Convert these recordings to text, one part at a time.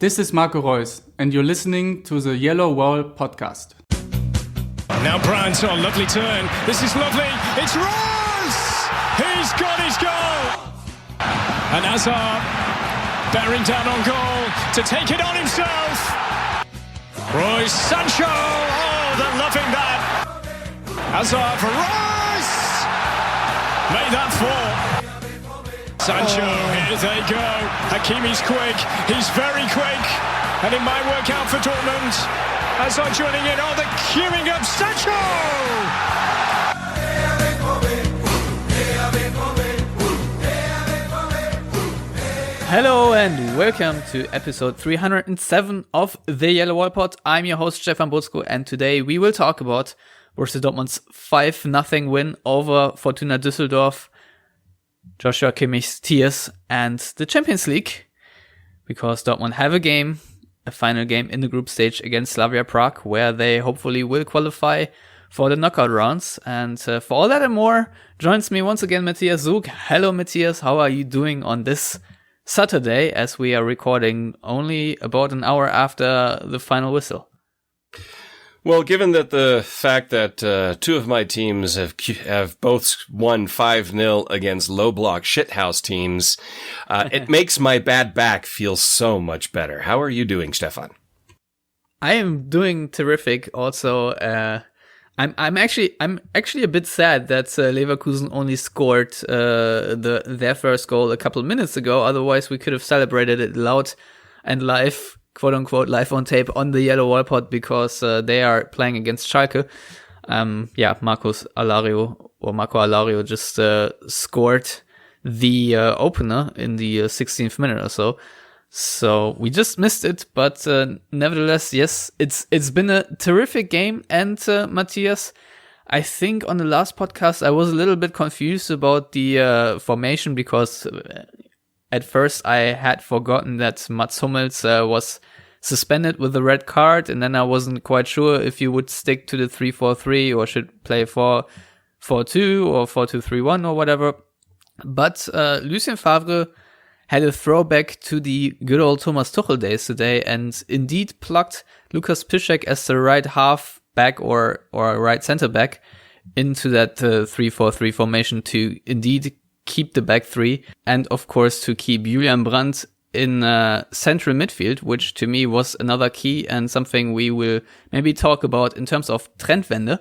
This is Marco Reus, and you're listening to the Yellowwallpod podcast. Now Brandt on, lovely turn. This is lovely. It's Reus! He's got his goal! And Hazard bearing down on goal to take it on himself. Reus, Sancho! Oh, they're loving that. Hazard for Reus! Made that fall. Sancho, here they go. Hakimi's quick. He's very quick. And it might work out for Dortmund. Hazard joining in. Oh, they're queuing up Sancho! Hello and welcome to episode 307 of the Yellowwallpod. I'm your host Stefan Butzko, and today we will talk about Borussia Dortmund's 5-0 win over Fortuna Düsseldorf, Joshua Kimmich's tears, and the Champions League, because Dortmund have a final game in the group stage against Slavia Prague, where they hopefully will qualify for the knockout rounds. And for all that and more, joins me once again Matthias Zug. Hello Matthias, how are you doing on this Saturday, as we are recording only about an hour after the final whistle? Well, given that the fact that two of my teams have both won 5-0 against low block shithouse teams, it makes my bad back feel so much better. How are you doing, Stefan? I am doing terrific. Also, I'm actually a bit sad that Leverkusen only scored their first goal a couple of minutes ago. Otherwise, we could have celebrated it loud and live, quote unquote, live on tape on the Yellowwallpod, because they are playing against Schalke. Marco Alario just scored the opener in the 16th minute or so. So we just missed it, but nevertheless, yes, it's been a terrific game. And Matthias, I think on the last podcast I was a little bit confused about the formation, because at first I had forgotten that Mats Hummels was suspended with a red card, and then I wasn't quite sure if you would stick to the 3-4-3 or should play 4-4-2 or 4-2-3-1 or whatever. But Lucien Favre had a throwback to the good old Thomas Tuchel days today, and indeed plugged Lukas Piszczek as the right half back or right center back into that 3-4-3 formation to indeed keep the back three, and of course to keep Julian Brandt in central midfield, which to me was another key and something we will maybe talk about in terms of Trendwende.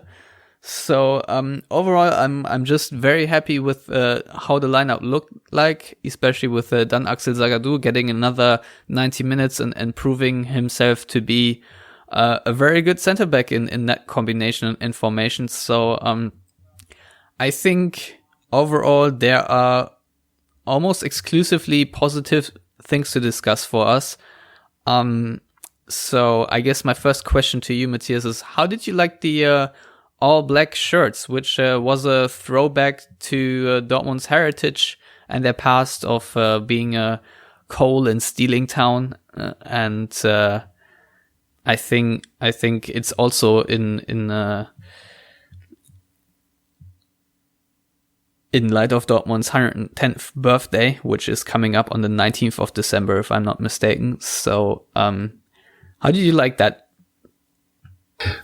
So overall, I'm just very happy with how the lineup looked like, especially with Dan Axel Zagadou getting another 90 minutes and proving himself to be a very good center back in that combination and formation. So I think overall there are almost exclusively positive things to discuss for us. So I guess my first question to you, Matthias, is how did you like the all black shirts, which was a throwback to Dortmund's heritage and their past of being a coal and stealing town, and I think it's also in light of Dortmund's 110th birthday, which is coming up on the 19th of December, if I'm not mistaken. So how did you like that?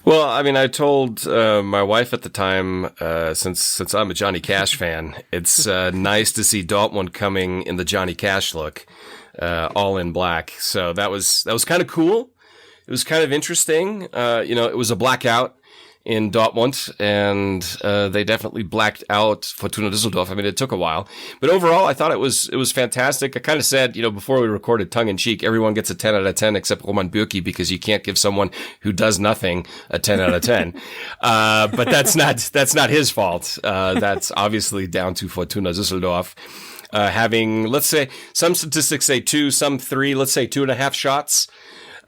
Well, I mean, I told my wife at the time, since I'm a Johnny Cash fan, it's nice to see Dortmund coming in the Johnny Cash look, all in black. So that was kind of cool. It was kind of interesting. It was a blackout in Dortmund, and they definitely blacked out Fortuna Düsseldorf. I mean, it took a while, but overall, I thought it was fantastic. I kind of said, before we recorded, tongue in cheek, everyone gets a 10 out of 10 except Roman Bürki, because you can't give someone who does nothing a 10 out of 10. But that's not his fault. That's obviously down to Fortuna Düsseldorf. Having, let's say, some statistics say 2, some 3, let's say 2.5 shots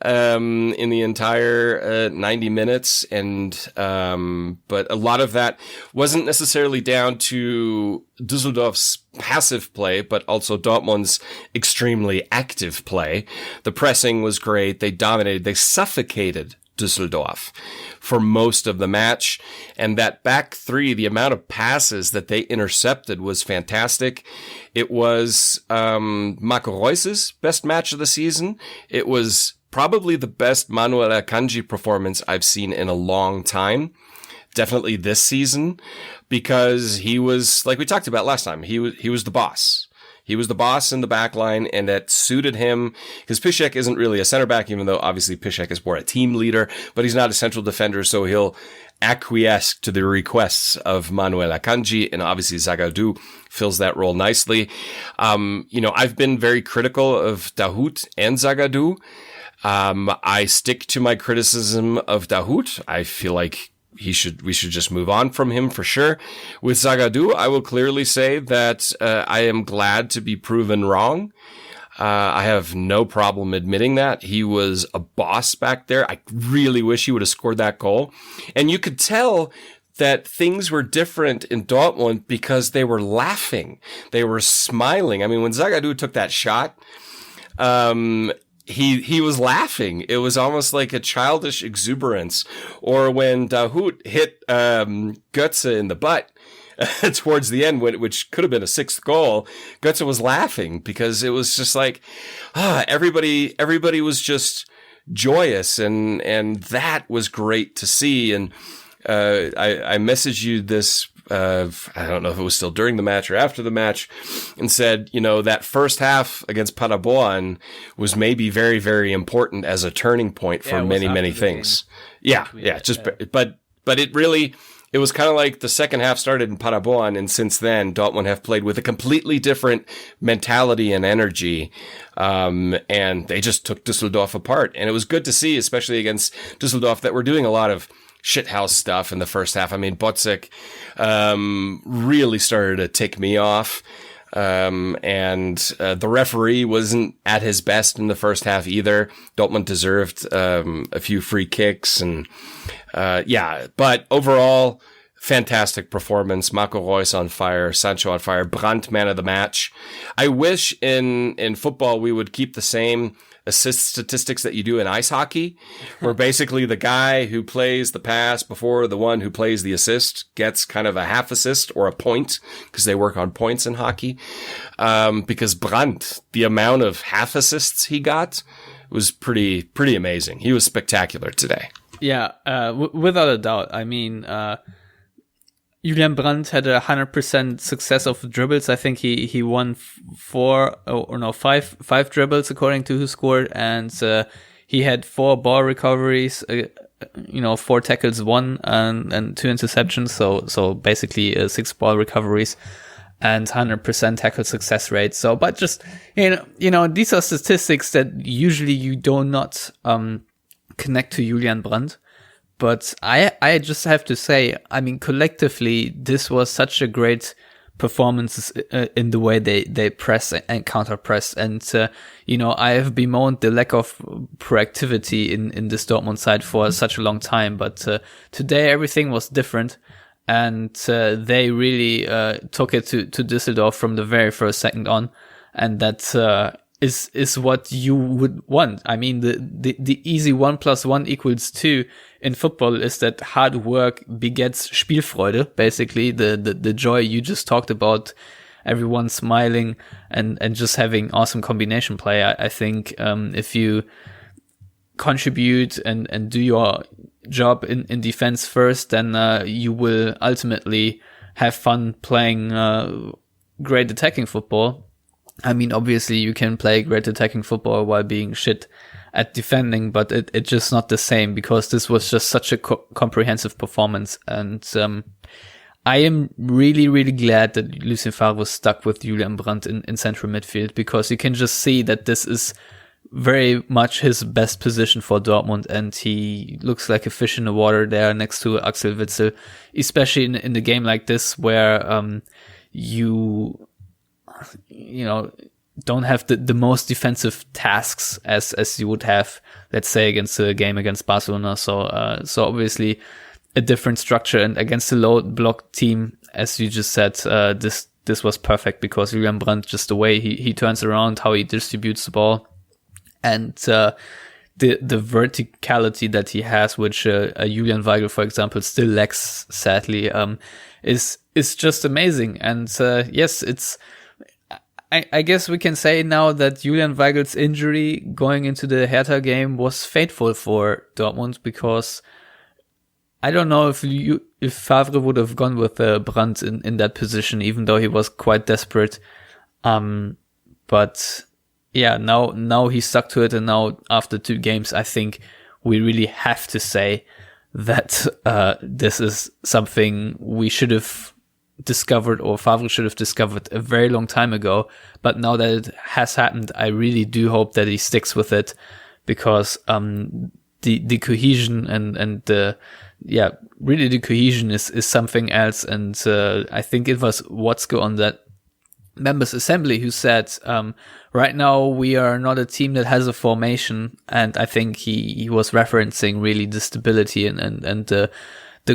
in the entire 90 minutes, but a lot of that wasn't necessarily down to Düsseldorf's passive play, but also Dortmund's extremely active play. The pressing was great. They dominated. They suffocated Düsseldorf for most of the match. And that back three, the amount of passes that they intercepted was fantastic. It was Marco Reus's best match of the season. It was probably the best Manuel Akanji performance I've seen in a long time. Definitely this season, because he was, like we talked about last time, he was the boss. He was the boss in the back line, and that suited him, because Piszczek isn't really a center back, even though obviously Piszczek is more a team leader, but he's not a central defender, so he'll acquiesce to the requests of Manuel Akanji, and obviously Zagadou fills that role nicely. I've been very critical of Dahoud and Zagadou. I stick to my criticism of Dahoud. I feel like we should just move on from him for sure. With Zagadou, I will clearly say that I am glad to be proven wrong. I have no problem admitting that. He was a boss back there. I really wish he would have scored that goal. And you could tell that things were different in Dortmund because they were laughing. They were smiling. I mean, when Zagadou took that shot, he was laughing. It was almost like a childish exuberance. Or when Dahoud hit Götze in the butt towards the end, which could have been a sixth goal, Götze was laughing because it was just like, everybody was just joyous, and that was great to see. And I messaged you this, I don't know if it was still during the match or after the match, and said, that first half against Paderborn was maybe very, very important as a turning point for many things. But it was kind of like the second half started in Paderborn, and since then, Dortmund have played with a completely different mentality and energy, and they just took Düsseldorf apart. And it was good to see, especially against Düsseldorf, that we're doing a lot of shithouse stuff in the first half. I mean, Bocek really started to tick me off. And the referee wasn't at his best in the first half either. Dortmund deserved a few free kicks, and but overall, fantastic performance. Marco Reus on fire, Sancho on fire, Brandt man of the match. I wish in football we would keep the same assist statistics that you do in ice hockey, where basically the guy who plays the pass before the one who plays the assist gets kind of a half assist or a point, because they work on points in hockey. Because Brandt, the amount of half assists he got was pretty amazing. He was spectacular today. Yeah, without a doubt. I mean, Julian Brandt had 100% success of dribbles. I think he won five dribbles according to who scored, and he had 4 ball recoveries, 4 tackles, 1 and 2 interceptions. So basically 6 ball recoveries and 100% tackle success rate. So, but just these are statistics that usually you do not connect to Julian Brandt. But I just have to say, I mean, collectively, this was such a great performance in the way they press and counter press. And, I have bemoaned the lack of proactivity in this Dortmund side for such a long time. But today, everything was different. And they really took it to Düsseldorf from the very first second on. And that is what you would want. I mean, the easy 1 + 1 = 2 in football is that hard work begets Spielfreude, basically the joy you just talked about, everyone smiling and just having awesome combination play. I think if you contribute and do your job in defense first, then you will ultimately have fun playing great attacking football. I mean, obviously you can play great attacking football while being shit at defending, but it's just not the same, because this was just such a comprehensive performance. And I am really, really glad that Lucien Favre was stuck with Julian Brandt in central midfield, because you can just see that this is very much his best position for Dortmund, and he looks like a fish in the water there next to Axel Witsel, especially in the game like this where you don't have the most defensive tasks as you would have, let's say, against a game against Barcelona. So obviously a different structure, and against the low block team, as you just said, this was perfect, because Julian Brandt, just the way he turns around, how he distributes the ball, and the verticality that he has, which Julian Weigl, for example, still lacks, sadly, is just amazing. And yes, it's. I guess we can say now that Julian Weigl's injury going into the Hertha game was fateful for Dortmund, because I don't know if Favre would have gone with Brandt in that position, even though he was quite desperate. But yeah, now he's stuck to it, and now after 2 games, I think we really have to say that this is something we should have discovered, or Favre should have discovered a very long time ago. But now that it has happened, I really do hope that he sticks with it, because the cohesion and really the cohesion is something else. And I think it was Watzke on that members assembly who said, right now we are not a team that has a formation, and I think he was referencing really the stability and the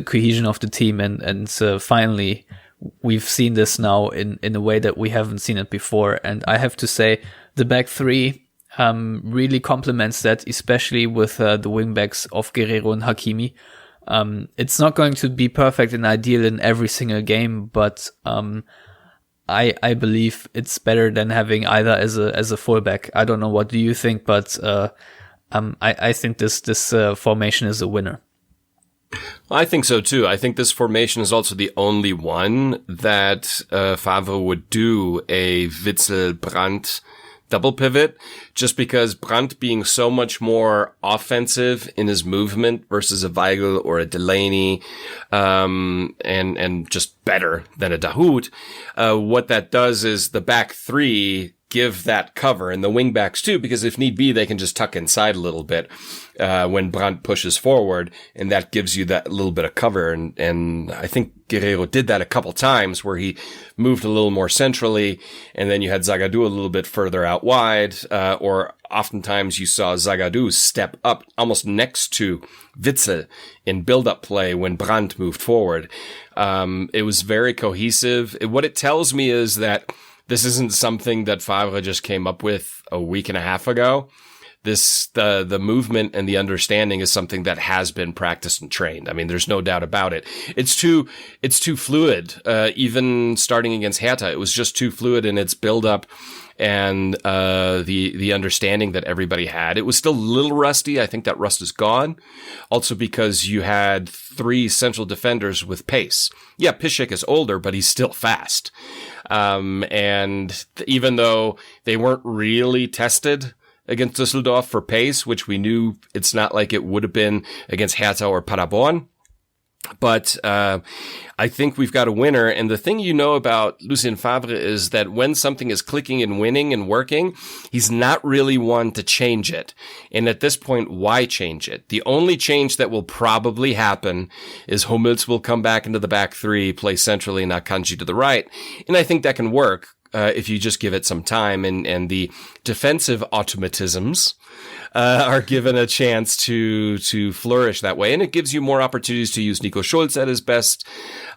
cohesion of the team, and finally we've seen this now in a way that we haven't seen it before. And I have to say the back 3 really complements that, especially with the wingbacks of Guerrero and Hakimi. It's not going to be perfect and ideal in every single game, but I believe it's better than having either as a fullback. I don't know, what do you think? But I think this formation is a winner. I think so too. I think this formation is also the only one that Favre would do a Witsel-Brandt double pivot, just because Brandt being so much more offensive in his movement versus a Weigl or a Delaney, and just better than a Dahoud. What that does is the back 3 give that cover, and the wing backs too, because if need be, they can just tuck inside a little bit when Brandt pushes forward, and that gives you that little bit of cover. And I think Guerrero did that a couple times, where he moved a little more centrally, and then you had Zagadou a little bit further out wide, or oftentimes you saw Zagadou step up almost next to Witsel in build-up play when Brandt moved forward. It was very cohesive. What it tells me is that this isn't something that Favre just came up with a week and a half ago. The movement and the understanding is something that has been practiced and trained. I mean, there's no doubt about it. It's too fluid. Even starting against Hertha, it was just too fluid in its build-up and the understanding that everybody had. It was still a little rusty. I think that rust is gone. Also because you had 3 central defenders with pace. Yeah, Piszczek is older, but he's still fast. And even though they weren't really tested against Düsseldorf for pace, which we knew it's not like it would have been against Hertha or Paderborn, but I think we've got a winner. And the thing you know about Lucien Favre is that when something is clicking and winning and working, he's not really one to change it. And at this point, why change it? The only change that will probably happen is Hummels will come back into the back 3, play centrally, and Akanji to the right. And I think that can work if you just give it some time, and the defensive automatisms are given a chance to flourish that way. And it gives you more opportunities to use Nico Schulz at his best.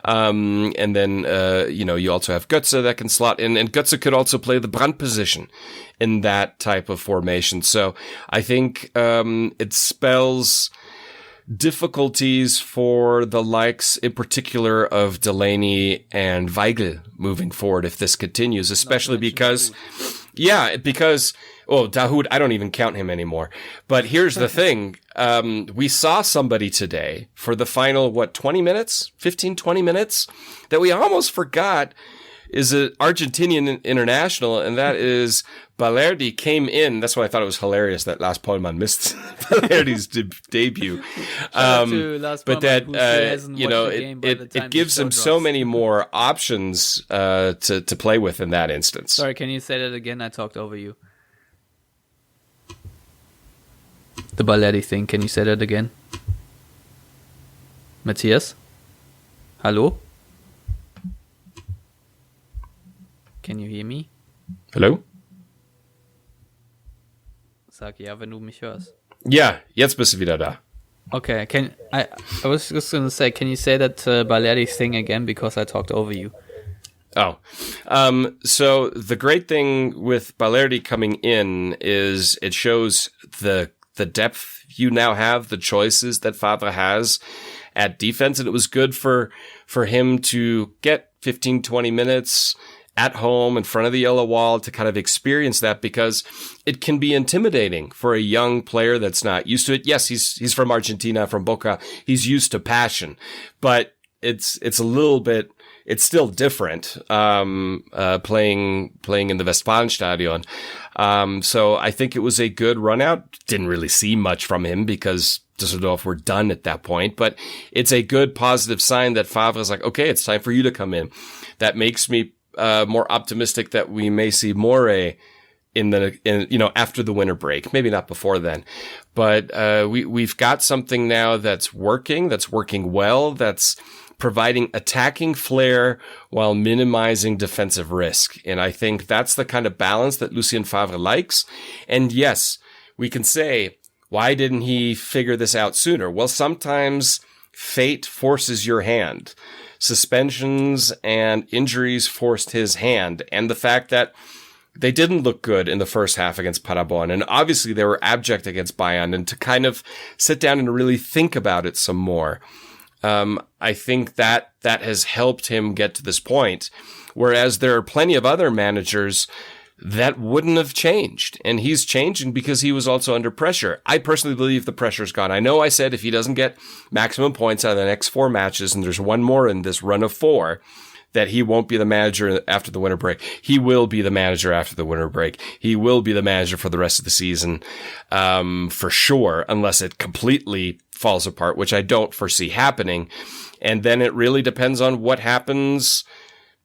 And then, you also have Götze that can slot in, and Götze could also play the Brandt position in that type of formation. So I think, it spells difficulties for the likes, in particular, of Delaney and Weigl moving forward if this continues, especially because Dahoud, I don't even count him anymore. But here's the thing. We saw somebody today for the final, 20 minutes, that we almost forgot is an Argentinian international, and that is Balerdi came in. That's why I thought it was hilarious that Lars Pollmann missed Balerdi's debut. But that, it gives him so many more options to play with in that instance. Sorry, can you say that again? I talked over you. The Balerdi thing, can you say that again? Matthias? Hallo? Can you hear me? Hello? Sag ja, wenn du mich hörst. Ja, jetzt bist du wieder da. Okay, I was just going to say, can you say that Balerdi thing again, because I talked over you? Oh, so the great thing with Balerdi coming in is it shows the the depth you now have, the choices that Favre has at defense. And it was good for him to get 15, 20 minutes at home in front of the yellow wall to kind of experience that, because it can be intimidating for a young player that's not used to it. Yes, he's from Argentina, from Boca. He's used to passion, but it's a little bit, it's still different, playing in the Westfalenstadion. So I think it was a good run out. Didn't really see much from him because Düsseldorf were done at that point, but it's a good positive sign that Favre is like, okay, it's time for you to come in. That makes me more optimistic that we may see More after the winter break, maybe not before then, but we've got something now that's working well, that's providing attacking flair while minimizing defensive risk. And I think that's the kind of balance that Lucien Favre likes. And yes, we can say, why didn't he figure this out sooner? Well, sometimes fate forces your hand. Suspensions and injuries forced his hand. And the fact that they didn't look good in the first half against Paderborn, and obviously they were abject against Bayern, and to kind of sit down and really think about it some more. I think that has helped him get to this point, whereas there are plenty of other managers that wouldn't have changed. And he's changing because he was also under pressure. I personally believe the pressure's gone. I know I said if he doesn't get maximum points out of the next 4 matches, and there's one more in this run of 4, that he won't be the manager after the winter break. He will be the manager after the winter break. He will be the manager for the rest of the season, for sure, unless it completely falls apart, which I don't foresee happening. And then it really depends on what happens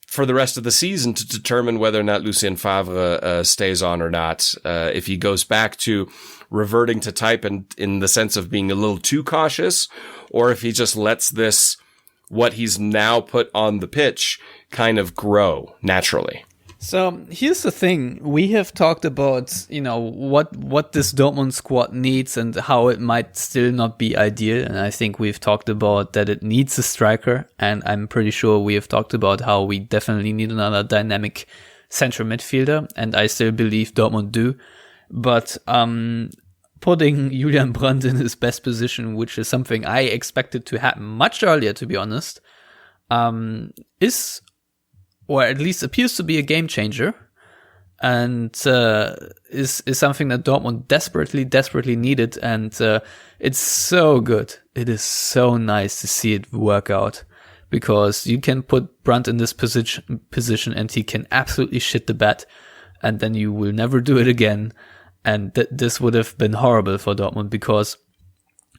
for the rest of the season to determine whether or not Lucien Favre stays on or not. If he goes back to reverting to type and in the sense of being a little too cautious, or if he just lets this, what he's now put on the pitch, kind of grow naturally. So here's the thing. We have talked about, what this Dortmund squad needs and how it might still not be ideal. And I think we've talked about that it needs a striker. And I'm pretty sure we have talked about how we definitely need another dynamic central midfielder. And I still believe Dortmund do. But putting Julian Brandt in his best position, which is something I expected to happen much earlier, to be honest, is, or at least appears to be, a game changer, and is something that Dortmund desperately needed. And it's so good. It is so nice to see it work out, because you can put Brandt in this position and he can absolutely shit the bed, and then you will never do it again. And this would have been horrible for Dortmund, because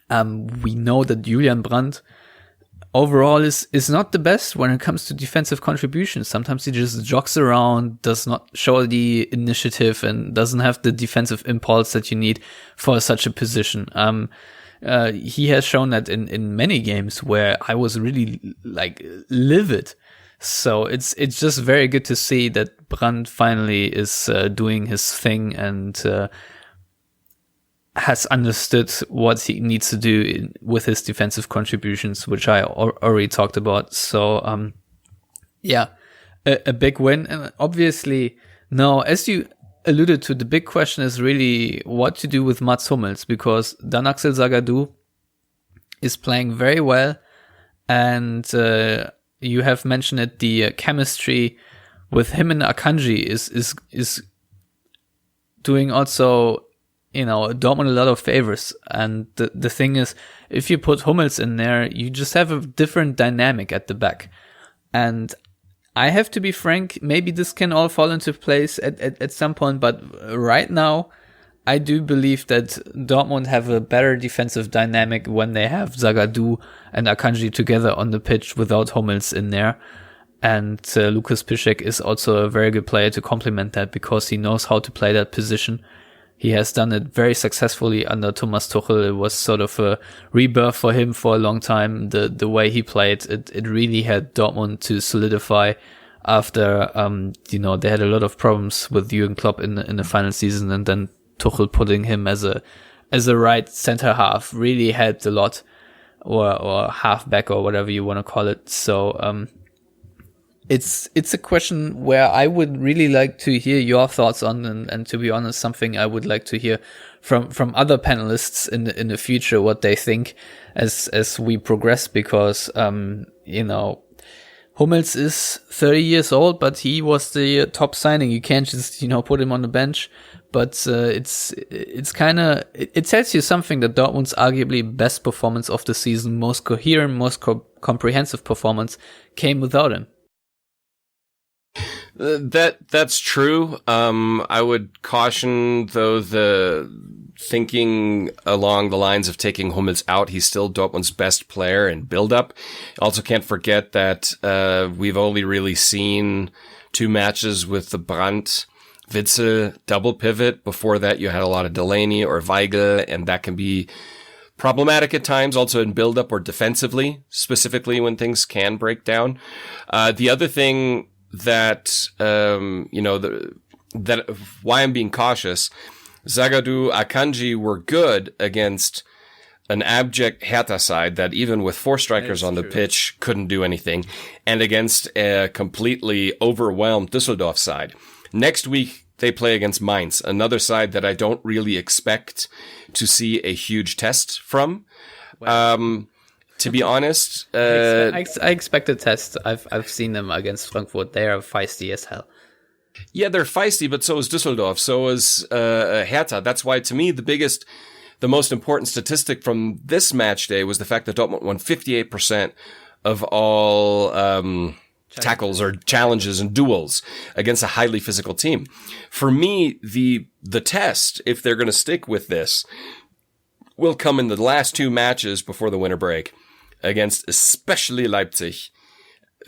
we know that Julian Brandt overall is not the best when it comes to defensive contributions. Sometimes he just jogs around, does not show the initiative, and doesn't have the defensive impulse that you need for such a position. He has shown that in many games where I was really livid. So it's just very good to see that Brandt finally is doing his thing and has understood what he needs to do with his defensive contributions, which I already talked about. So a big win. And obviously, now, as you alluded to, the big question is really what to do with Mats Hummels, because Dan Axel Zagadou is playing very well, and you have mentioned it, the chemistry with him and Akanji is doing also, Dortmund a lot of favors. And the thing is, if you put Hummels in there, you just have a different dynamic at the back. And I have to be frank, maybe this can all fall into place at some point, but right now, I do believe that Dortmund have a better defensive dynamic when they have Zagadou and Akanji together on the pitch without Hummels in there. And Lukas Piszczek is also a very good player to complement that, because he knows how to play that position. He has done it very successfully under Thomas Tuchel. It was sort of a rebirth for him for a long time. The way he played, it really had Dortmund to solidify after, they had a lot of problems with Jurgen Klopp in the final season, and then Tuchel putting him as a right center half really helped a lot, or half back, or whatever you want to call it. So it's a question where I would really like to hear your thoughts on, and to be honest, something I would like to hear from other panelists in the future, what they think as we progress, because Hummels is 30 years old, but he was the top signing. You can't just put him on the bench. But it tells you something that Dortmund's arguably best performance of the season, most coherent, most comprehensive performance, came without him. That's true. I would caution, though, the thinking along the lines of taking Hummels out. He's still Dortmund's best player in build-up. Also can't forget that we've only really seen 2 matches with the Brandt Witzel double pivot. Before that, you had a lot of Delaney or Weigl, and that can be problematic at times, also in build-up or defensively, specifically when things can break down. The other thing that, that why I'm being cautious, Zagadou, Akanji were good against an abject Hertha side that even with 4 strikers on the pitch couldn't do anything, and against a completely overwhelmed Düsseldorf side. Next week, they play against Mainz, another side that I don't really expect to see a huge test from. Wow. To be honest, I expect a test. I've seen them against Frankfurt. They are feisty as hell. Yeah, they're feisty, but so is Düsseldorf. So is Hertha. That's why, to me, the most important statistic from this match day was the fact that Dortmund won 58% of all tackles or challenges and duels against a highly physical team. For me, the test, if they're going to stick with this, will come in the last 2 matches before the winter break against especially Leipzig,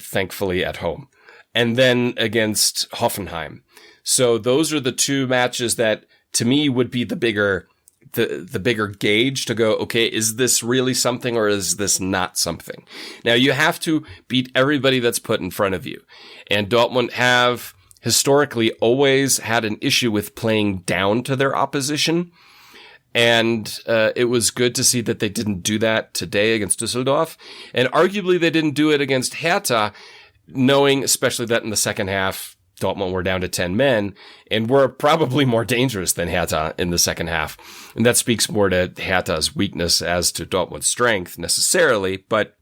thankfully at home, and then against Hoffenheim. So those are the 2 matches that to me would be the bigger gauge to go, okay, is this really something or is this not something? Now you have to beat everybody that's put in front of you. And Dortmund have historically always had an issue with playing down to their opposition. And it was good to see that they didn't do that today against Düsseldorf. And arguably they didn't do it against Hertha, knowing especially that in the second half, Dortmund were down to 10 men and were probably more dangerous than Hertha in the second half. And that speaks more to Hertha's weakness as to Dortmund's strength necessarily. But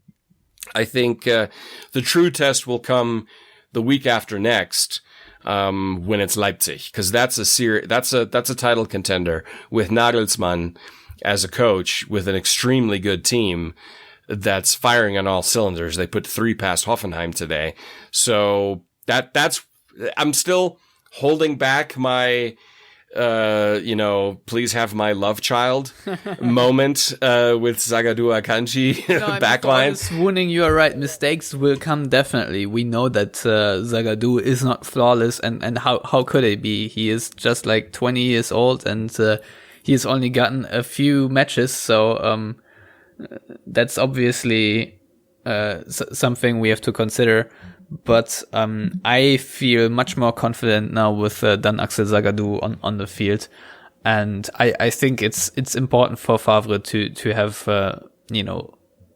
I think the true test will come the week after next, when it's Leipzig, because that's a title contender with Nagelsmann as a coach with an extremely good team that's firing on all cylinders. They put 3 past Hoffenheim today. So that's, I'm still holding back my, please have my love child moment, with Zagadou Akanji backline. Swooning, you are right. Mistakes will come definitely. We know that, Zagadou is not flawless, and how could it be? He is just like 20 years old, and, he has only gotten a few matches. So, that's obviously, something we have to consider. But I feel much more confident now with Dan Axel Zagadou on the field, and I think it's important for Favre to have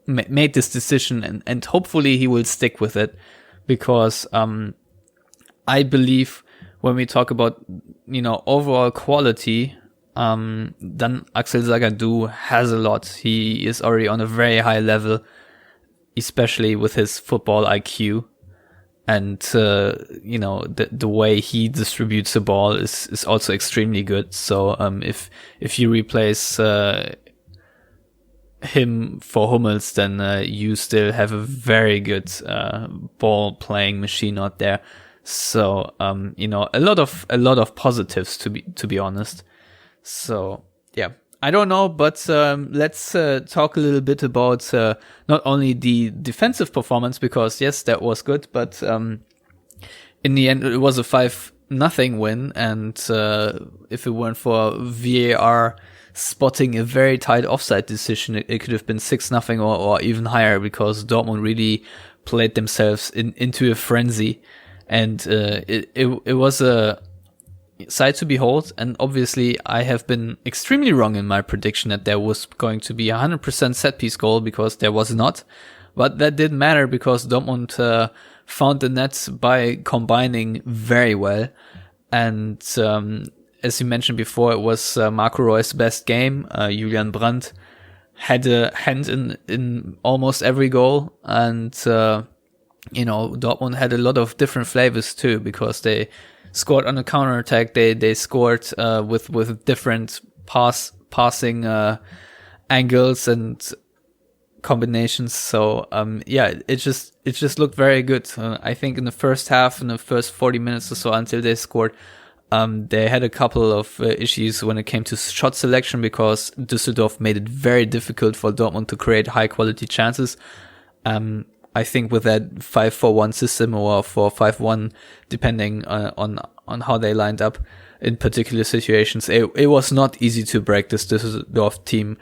made this decision, and hopefully he will stick with it, because I believe when we talk about overall quality, Dan Axel Zagadou has a lot. He is already on a very high level, especially with his football IQ. And, the way he distributes the ball is also extremely good. So, if you replace, him for Hummels, then, you still have a very good, ball playing machine out there. So, a lot of positives to be honest. So, yeah. I don't know, but let's talk a little bit about not only the defensive performance, because yes, that was good, but in the end it was a 5-0 win, and if it weren't for VAR spotting a very tight offside decision, it could have been 6-0 or even higher, because Dortmund really played themselves into a frenzy, and it was a sight to behold. And obviously I have been extremely wrong in my prediction that there was going to be 100% set piece goal, because there was not. But that didn't matter, because Dortmund found the net by combining very well. And as you mentioned before, it was Marco Reus' best game. Julian Brandt had a hand in almost every goal. And, Dortmund had a lot of different flavors too, because they scored on a counterattack. They scored with different passing angles and combinations. So it just looked very good. I think in the first half, in the first 40 minutes or so until they scored, they had a couple of issues when it came to shot selection, because Düsseldorf made it very difficult for Dortmund to create high quality chances. I think with that 5-4-1 system or 4-5-1, depending on how they lined up in particular situations, it was not easy to break this Düsseldorf team.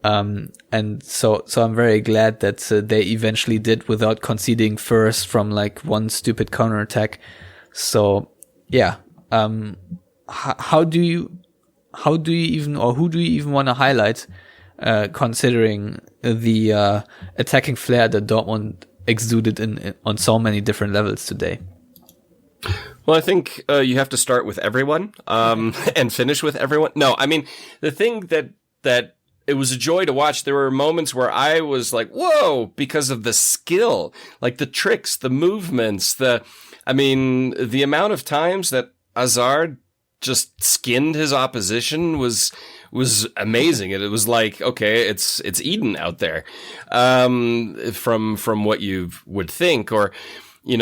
And so I'm very glad that they eventually did without conceding first from like one stupid counterattack. So yeah, how do you even want to highlight, considering the attacking flair that Dortmund exuded on so many different levels today? Well, I think you have to start with everyone and finish with everyone. No, I mean, the thing that it was a joy to watch. There were moments where I was like, whoa, because of the skill, like the tricks, the movements, the amount of times that Hazard just skinned his opposition was amazing. It was like, okay, it's Eden out there, from what you would think. Or,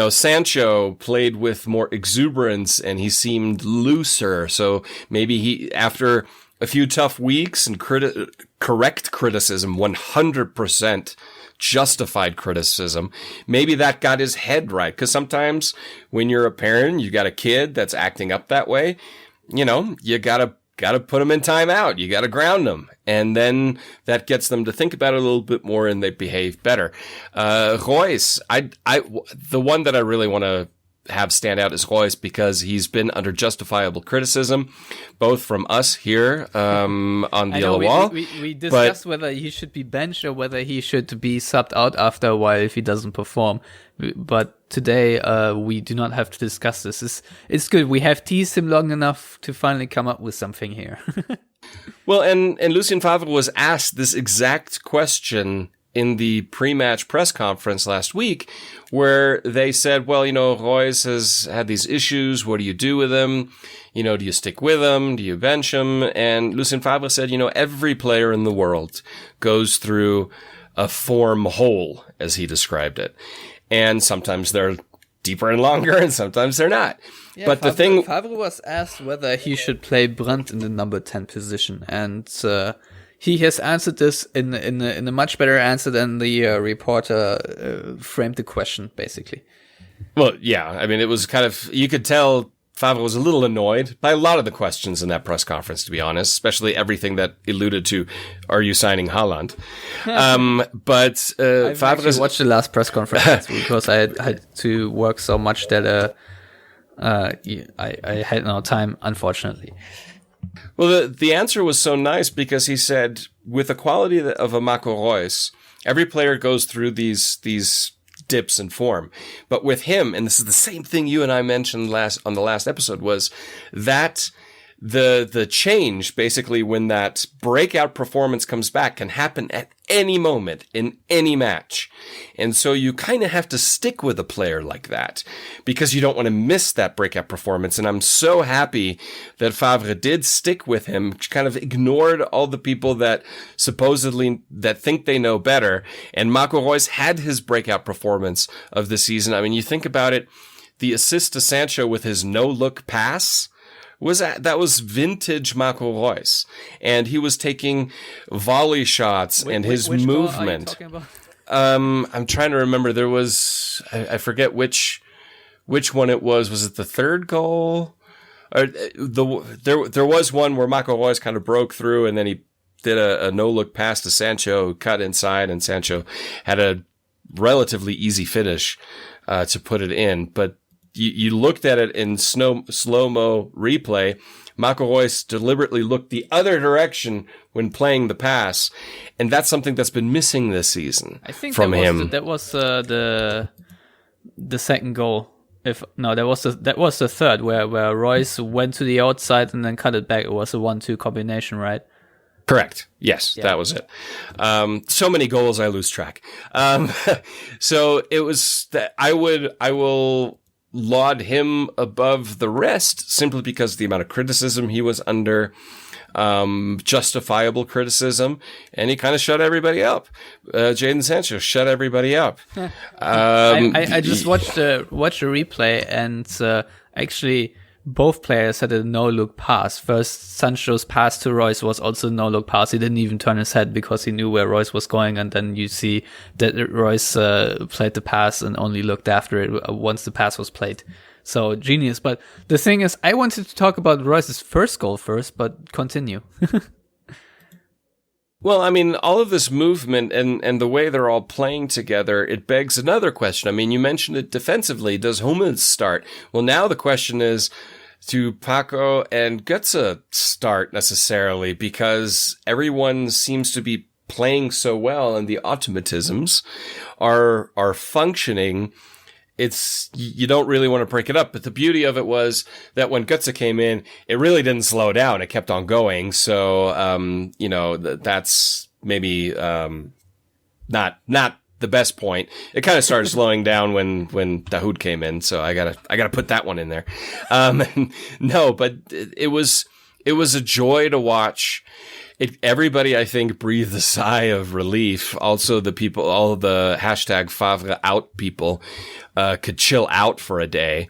Sancho played with more exuberance and he seemed looser. So maybe he, after a few tough weeks and correct criticism, 100% justified criticism, maybe that got his head right. Because sometimes when you're a parent, you got a kid that's acting up that way, you gotta put them in timeout. You gotta ground them. And then that gets them to think about it a little bit more and they behave better. Reus, the one that I really want to have stand out is Reus, because he's been under justifiable criticism, both from us here on the Yellow Wall. We discussed whether he should be benched or whether he should be subbed out after a while if he doesn't perform. But today we do not have to discuss this. It's good. We have teased him long enough to finally come up with something here. Well, and Lucien Favre was asked this exact question in the pre-match press conference last week, where they said, well, Reus has had these issues. What do you do with him? Do you stick with him? Do you bench him? And Lucien Favre said, every player in the world goes through a form hole, as he described it. And sometimes they're deeper and longer, and sometimes they're not. Yeah, but Favre was asked whether he should play Brandt in the number 10 position, and he has answered this in a much better answer than the reporter framed the question, basically. Well, yeah. It was kind of, you could tell Favre was a little annoyed by a lot of the questions in that press conference, to be honest, especially everything that alluded to, are you signing Haaland? But I've Favre watched the last press conference because I had to work so much that I had no time, unfortunately. Well, the answer was so nice, because he said, with the quality of a Marco Reus, every player goes through these dips in form. But with him, and this is the same thing you and I mentioned on the last episode, was that the change, basically, when that breakout performance comes back, can happen at any moment in any match. And so you kind of have to stick with a player like that, because you don't want to miss that breakout performance. And I'm so happy that Favre did stick with him, kind of ignored all the people that supposedly that think they know better. And Marco Reus had his breakout performance of the season. You think about it, the assist to Sancho with his no-look pass, that was vintage Marco Reus, and he was taking volley shots and his which movement. goal are you talking about? I'm trying to remember. There was, I forget which one it was. Was it the third goal? Or there was one where Marco Reus kind of broke through, and then he did a no look pass to Sancho, who cut inside, and Sancho had a relatively easy finish to put it in, but. You looked at it in slow-mo replay. Marco Reus deliberately looked the other direction when playing the pass, and that's something that's been missing this season. I think from him. That was the the second goal. That was the third where Royce went to the outside and then cut it back. It was a 1-2 combination, right? Correct. Yes, that was it. So many goals, I lose track. So it was that I will laud him above the rest simply because of the amount of criticism he was under, justifiable criticism, and he kind of shut everybody up. Jadon Sancho shut everybody up. I just watched a replay, and actually both players had a no-look pass. First, Sancho's pass to Royce was also a no-look pass. He didn't even turn his head because he knew where Royce was going, and then you see that Royce played the pass and only looked after it once the pass was played. So, genius. But the thing is, I wanted to talk about Royce's first goal first, but continue. Well, I mean, all of this movement and the way they're all playing together, it begs another question. I mean, you mentioned it defensively. Does Hummels start? Well, now the question is, do Paco and Götze start necessarily? Because everyone seems to be playing so well and the automatisms are functioning. You don't really want to break it up, but the beauty of it was that when Götze came in, it really didn't slow down. It kept on going. So, that's maybe, not the best point. It kind of started slowing down when Dahoud came in. So I gotta put that one in there. No, but it was a joy to watch. Everybody, I think, breathed a sigh of relief. Also, the people, all the hashtag Favre out people, could chill out for a day.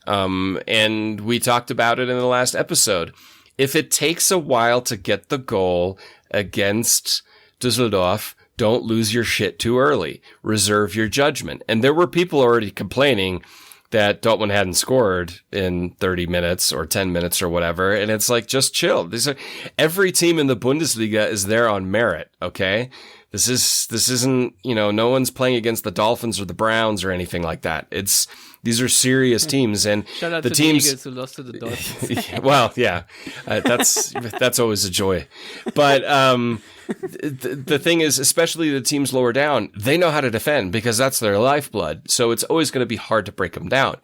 And we talked about it in the last episode. If it takes a while to get the goal against Düsseldorf, don't lose your shit too early. Reserve your judgment. And there were people already complaining that Dortmund hadn't scored in 30 minutes or 10 minutes or whatever. And it's like, just chill. Every team in the Bundesliga is there on merit. Okay. This isn't, no one's playing against the Dolphins or the Browns or anything like that. These are serious teams, and shout out the to teams the Eagles who lost to the Dolphins. Well, yeah, that's always a joy. But the thing is, especially the teams lower down, they know how to defend because that's their lifeblood. So it's always going to be hard to break them down.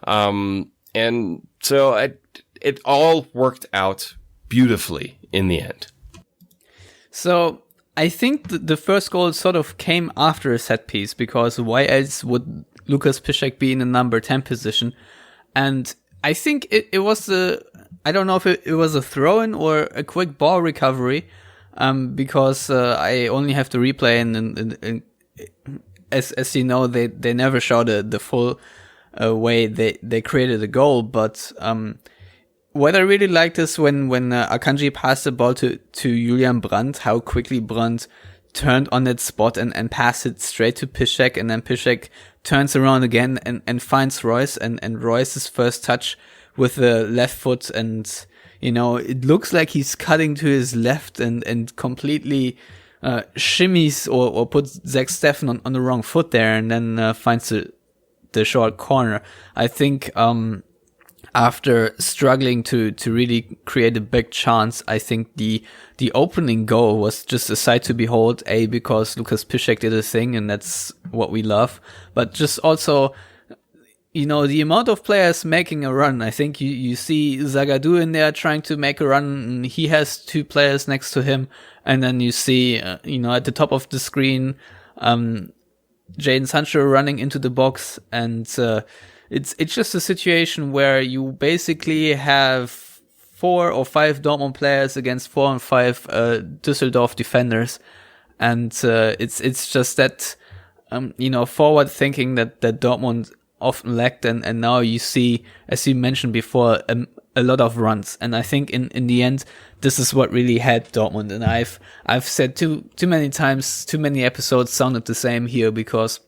And so it all worked out beautifully in the end. So I think the first goal sort of came after a set piece, because why else would Lukas Piszczek be in the number 10 position? And I think it was I don't know if it was a throw-in or a quick ball recovery, because I only have to replay, and as you know, they never show the full way they created a goal. But what I really liked is when Akanji passed the ball to Julian Brandt, how quickly Brandt turned on that spot and passed it straight to Piszczek, and then Piszczek turns around again and finds Royce, and Royce's first touch with the left foot, and it looks like he's cutting to his left and completely shimmies or puts Zach Steffen on the wrong foot there, and then finds the short corner. I think after struggling to really create a big chance, I think the opening goal was just a sight to behold, because Lukas Piszczek did a thing, and that's what we love, but just also, the amount of players making a run. I think you see Zagadou in there trying to make a run, and he has two players next to him, and then you see, at the top of the screen, Jadon Sancho running into the box, and it's just a situation where you basically have 4 or 5 Dortmund players against 4 and 5 Düsseldorf defenders, and it's just that forward thinking that Dortmund often lacked, and now you see, as you mentioned before, a lot of runs, and I think in the end this is what really had Dortmund. And I've said too many times, too many episodes sounded the same here, because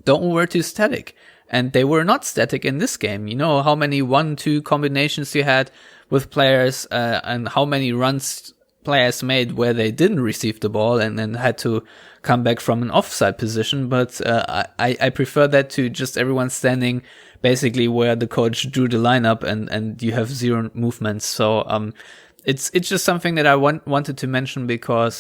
Dortmund were too static. And they were not static in this game. You know how many 1-2 combinations you had with players, and how many runs players made where they didn't receive the ball and then had to come back from an offside position. But I prefer that to just everyone standing basically where the coach drew the lineup, and you have zero movements. So it's just something that I wanted to mention, because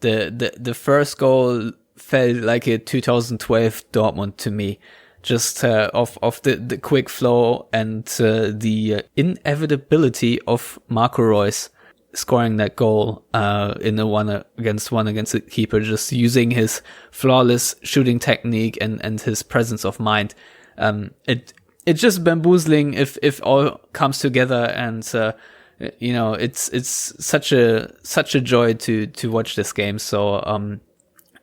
the first goal felt like a 2012 Dortmund to me. just of the quick flow and the inevitability of Marco Reus scoring that goal in a one against the keeper, just using his flawless shooting technique and his presence of mind. It's just bamboozling if all comes together, and it's such a joy to watch this game. So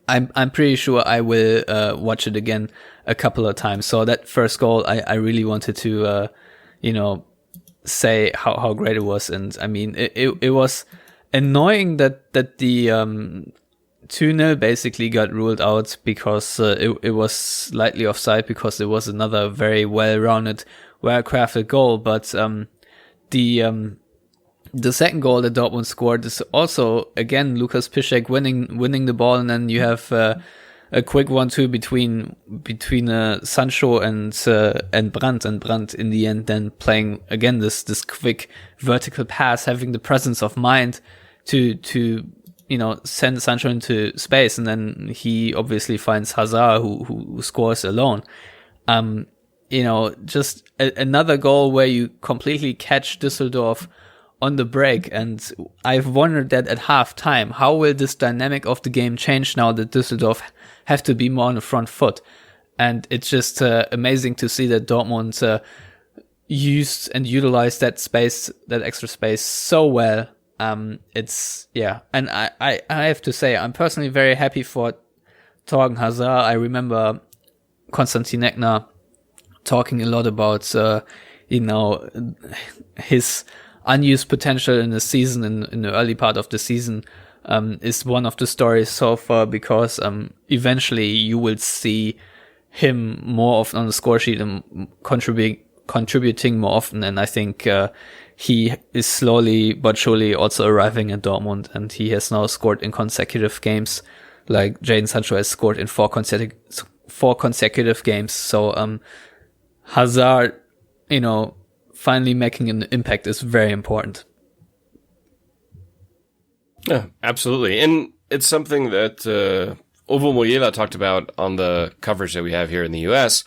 I'm pretty sure I will watch it again a couple of times. So that first goal, I really wanted to say how great it was. And I mean, it was annoying that the 2-0 basically got ruled out because it was slightly offside, because there was another very well-rounded, well-crafted goal. But the second goal that Dortmund scored is also, again, Lukas Piszczek winning the ball, and then you have a quick 1-2 between Sancho and Brandt, and Brandt in the end then playing again this quick vertical pass, having the presence of mind to send Sancho into space, and then he obviously finds Hazard who scores alone. Just another goal where you completely catch Düsseldorf on the break. And I've wondered that at half time, how will this dynamic of the game change now that Düsseldorf have to be more on the front foot? And it's just amazing to see that Dortmund used and utilized that extra space so well. And I have to say, I'm personally very happy for Thorgan Hazard. I remember Konstantin Eckner talking a lot about, his unused potential in the season, in the early part of the season, is one of the stories so far, because eventually you will see him more often on the score sheet and contributing more often. And I think he is slowly but surely also arriving at Dortmund, and he has now scored in consecutive games, like Jadon Sancho has scored in four consecutive games. So Hazard, finally making an impact is very important. Yeah, absolutely. And it's something that Ovo Moyela talked about on the coverage that we have here in the US,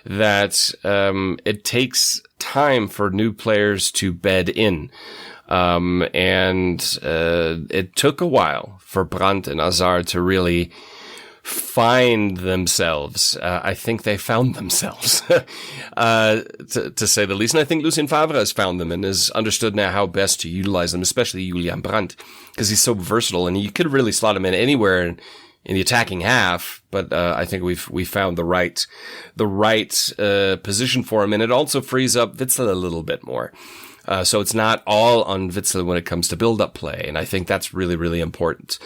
that it takes time for new players to bed in. And it took a while for Brandt and Hazard to really find themselves. I think they found themselves, to say the least. And I think Lucien Favre has found them and has understood now how best to utilize them, especially Julian Brandt, because he's so versatile and you could really slot him in anywhere in the attacking half. But I think we found the right position for him, and it also frees up Witsel a little bit more. So it's not all on Witsel when it comes to build-up play, and I think that's really, really important.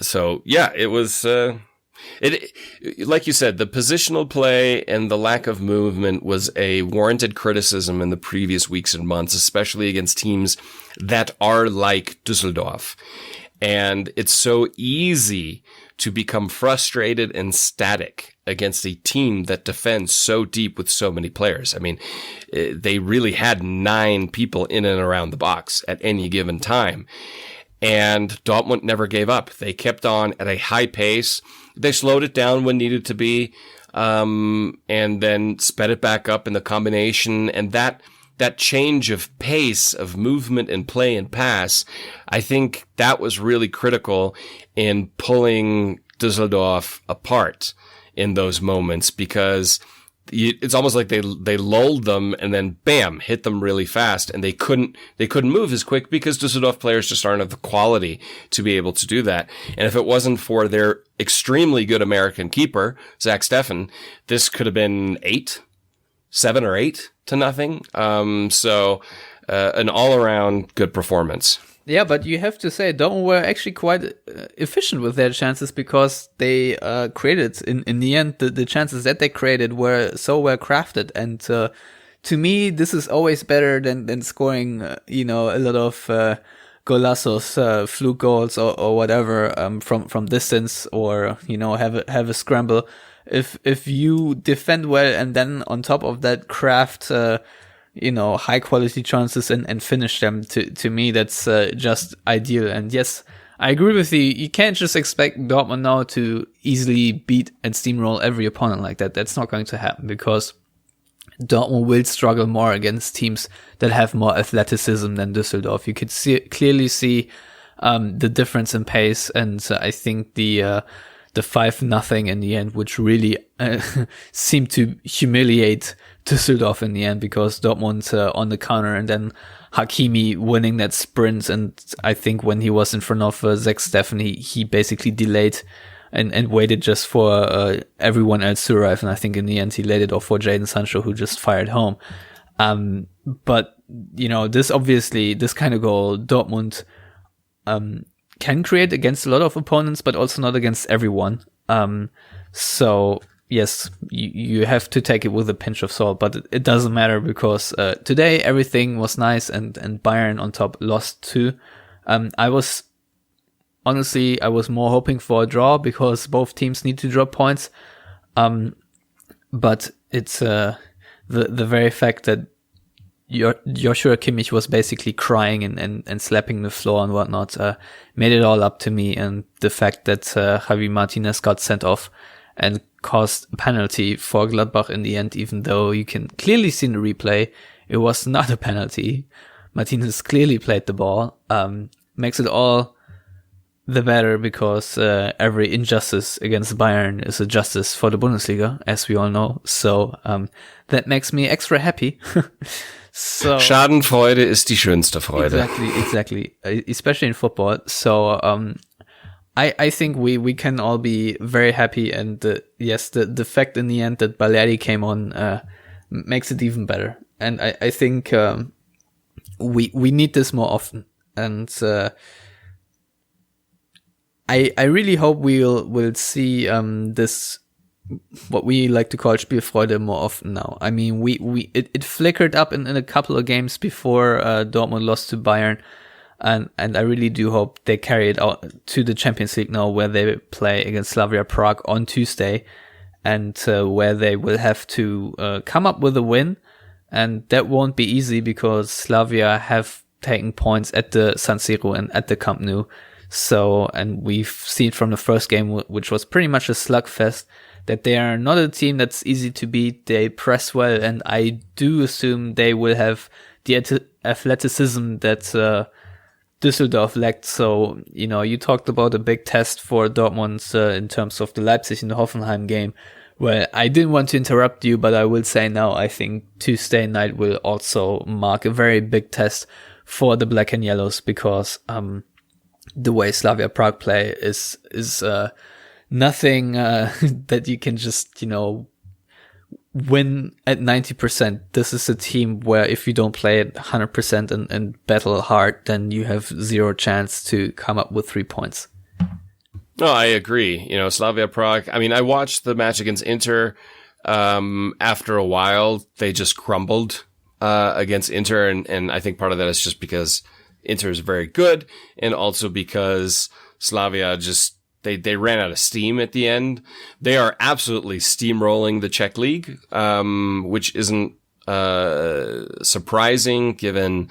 So yeah, it was, like you said, the positional play and the lack of movement was a warranted criticism in the previous weeks and months, especially against teams that are like Düsseldorf. And it's so easy to become frustrated and static against a team that defends so deep with so many players. I mean, they really had 9 people in and around the box at any given time. And Dortmund never gave up. They kept on at a high pace. They slowed it down when needed to be, and then sped it back up in the combination. And that change of pace of movement and play and pass, I think that was really critical in pulling Düsseldorf apart in those moments, because it's almost like they lulled them and then bam, hit them really fast, and they couldn't move as quick because Düsseldorf players just aren't of the quality to be able to do that. And if it wasn't for their extremely good American keeper, Zach Steffen, this could have been 7 or 8 to nothing. So an all-around good performance. Yeah, but you have to say Dortmund were actually quite efficient with their chances, because they created, in the end, the chances that they created were so well crafted. And to me, this is always better than scoring, a lot of golazos, fluke goals or whatever from distance, or have a scramble. If you defend well and then on top of that craft high quality chances and finish them, to me that's just ideal. And yes, I agree with you. You can't just expect Dortmund now to easily beat and steamroll every opponent like that. That's not going to happen because Dortmund will struggle more against teams that have more athleticism than Düsseldorf. You could clearly see the difference in pace, and I think the 5-0 in the end, which really seemed to humiliate Düsseldorf in the end, because Dortmund on the counter and then Hakimi winning that sprint. And I think when he was in front of Zach Steffen, he basically delayed and waited just for everyone else to arrive. And I think in the end he laid it off for Jadon Sancho, who just fired home. But, this kind of goal, Dortmund can create against a lot of opponents, but also not against everyone. So yes, you have to take it with a pinch of salt, but it doesn't matter because today everything was nice and Bayern on top lost too. I was more hoping for a draw because both teams need to drop points. But it's the very fact that Joshua Kimmich was basically crying and slapping the floor and whatnot, made it all up to me. And the fact that Javi Martinez got sent off and caused a penalty for Gladbach in the end, even though you can clearly see in the replay, it was not a penalty. Martinez clearly played the ball, makes it all the better because every injustice against Bayern is a justice for the Bundesliga, as we all know. So that makes me extra happy. So Schadenfreude ist die schönste Freude. Exactly. Especially in football. So I think we can all be very happy, and the fact in the end that Baleri came on makes it even better. And I think we need this more often. And I really hope we'll see this, what we like to call Spielfreude, more often now. I mean, it flickered up in a couple of games before Dortmund lost to Bayern, and I really do hope they carry it out to the Champions League now, where they play against Slavia Prague on Tuesday, and where they will have to come up with a win, and that won't be easy because Slavia have taken points at the San Siro and at the Camp Nou. So, and we've seen from the first game, which was pretty much a slugfest, that they are not a team that's easy to beat. They press well, and I do assume they will have the athleticism that Düsseldorf lacked. So, you talked about a big test for Dortmund in terms of the Leipzig and the Hoffenheim game. Well, I didn't want to interrupt you, but I will say now, I think Tuesday night will also mark a very big test for the Black and Yellows, because the way Slavia Prague play is nothing that you can just, win at 90%. This is a team where if you don't play at 100% and battle hard, then you have zero chance to come up with 3 points. No, I agree. Slavia Prague, I mean, I watched the match against Inter. After a while, they just crumbled against Inter, and I think part of that is just because Inter is very good, and also because Slavia just they ran out of steam at the end. They are absolutely steamrolling the Czech league, which isn't surprising given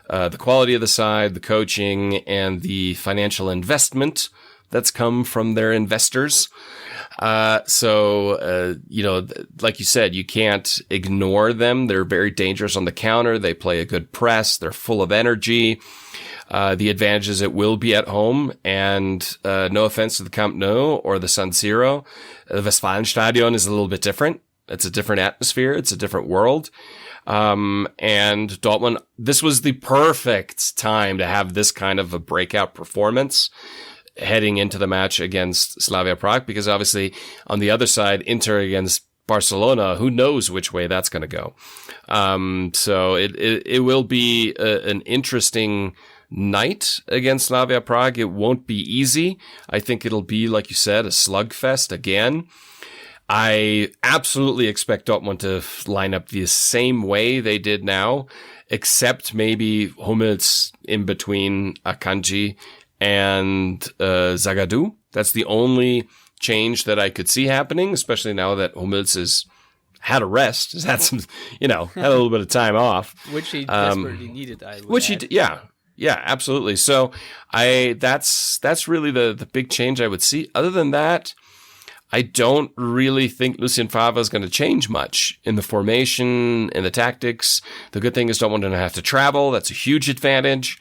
the quality of the side, the coaching, and the financial investment that's come from their investors. So, like you said, you can't ignore them. They're very dangerous on the counter. They play a good press. They're full of energy. The advantage is it will be at home, and no offense to the Camp Nou or the San Siro, the Westfalenstadion is a little bit different. It's a different atmosphere. It's a different world. And Dortmund, this was the perfect time to have this kind of a breakout performance heading into the match against Slavia Prague, because obviously on the other side, Inter against Barcelona, who knows which way that's going to go. So it will be an interesting night against Slavia Prague. It won't be easy. I think it'll be, like you said, a slugfest again. I absolutely expect Dortmund to line up the same way they did now, except maybe Hummels in between Akanji and Zagadou. That's the only change that I could see happening, especially now that Hummels has had a rest, has had some, had a little bit of time off. Which he desperately needed, I would Which add. he, yeah. Yeah, absolutely. So that's really the big change I would see. Other than that, I don't really think Lucien Favre is going to change much in the formation, in the tactics. The good thing is Dortmund don't have to travel. That's a huge advantage.